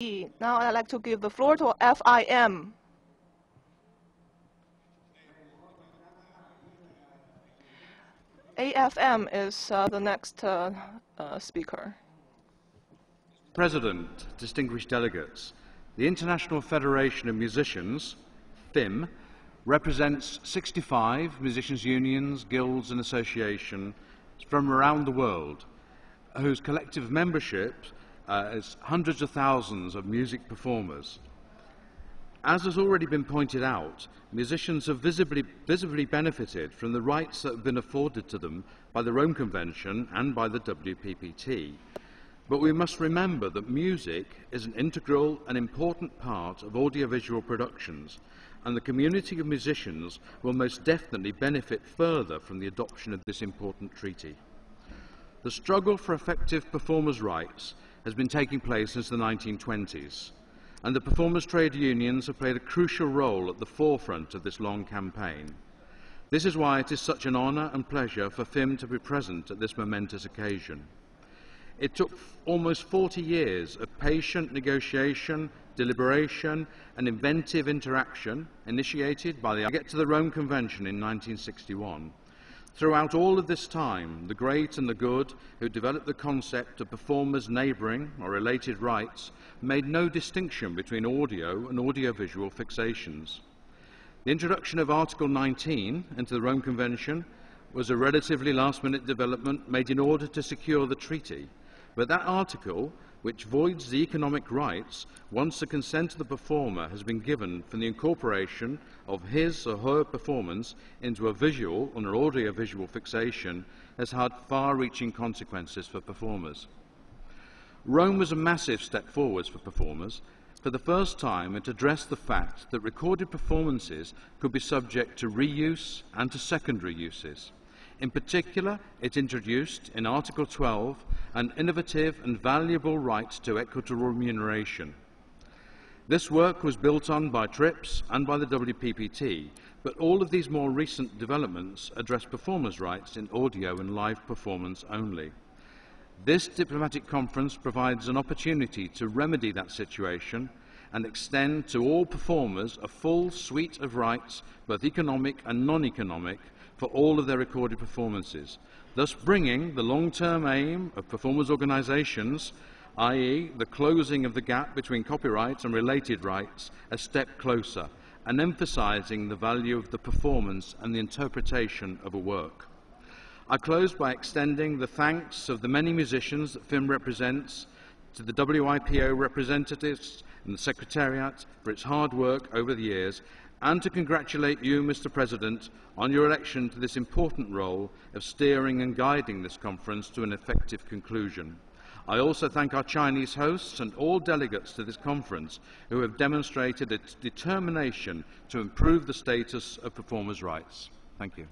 Now I'd like to give the floor to FIM. AFM is the next speaker. President, distinguished delegates, the International Federation of Musicians, FIM, represents 65 musicians' unions, guilds and associations from around the world, whose collective membership is hundreds of thousands of music performers. As has already been pointed out, musicians have visibly benefited from the rights that have been afforded to them by the Rome Convention and by the WPPT. But we must remember that music is an integral and important part of audiovisual productions, and the community of musicians will most definitely benefit further from the adoption of this important treaty. The struggle for effective performers' rights has been taking place since the 1920s, and the performers' trade unions have played a crucial role at the forefront of this long campaign. This is why it is such an honour and pleasure for FIM to be present at this momentous occasion. It took almost 40 years of patient negotiation, deliberation and inventive interaction initiated by the Rome Convention in 1961. Throughout all of this time, the great and the good who developed the concept of performers' neighbouring or related rights made no distinction between audio and audiovisual fixations. The introduction of Article 19 into the Rome Convention was a relatively last-minute development made in order to secure the treaty. But that article, which voids the economic rights once the consent of the performer has been given for the incorporation of his or her performance into a visual or an audio-visual fixation, has had far-reaching consequences for performers. Rome was a massive step forwards for performers. For the first time, it addressed the fact that recorded performances could be subject to reuse and to secondary uses. In particular, it introduced, in Article 12, an innovative and valuable right to equitable remuneration. This work was built on by TRIPS and by the WPPT, but all of these more recent developments address performers' rights in audio and live performance only. This diplomatic conference provides an opportunity to remedy that situation and extend to all performers a full suite of rights, both economic and non-economic, for all of their recorded performances, thus bringing the long-term aim of performers' organisations, i.e. the closing of the gap between copyright and related rights, a step closer, and emphasising the value of the performance and the interpretation of a work. I close by extending the thanks of the many musicians that FIM represents, to the WIPO representatives and the Secretariat for its hard work over the years, and to congratulate you, Mr. President, on your election to this important role of steering and guiding this conference to an effective conclusion. I also thank our Chinese hosts and all delegates to this conference who have demonstrated its determination to improve the status of performers' rights. Thank you.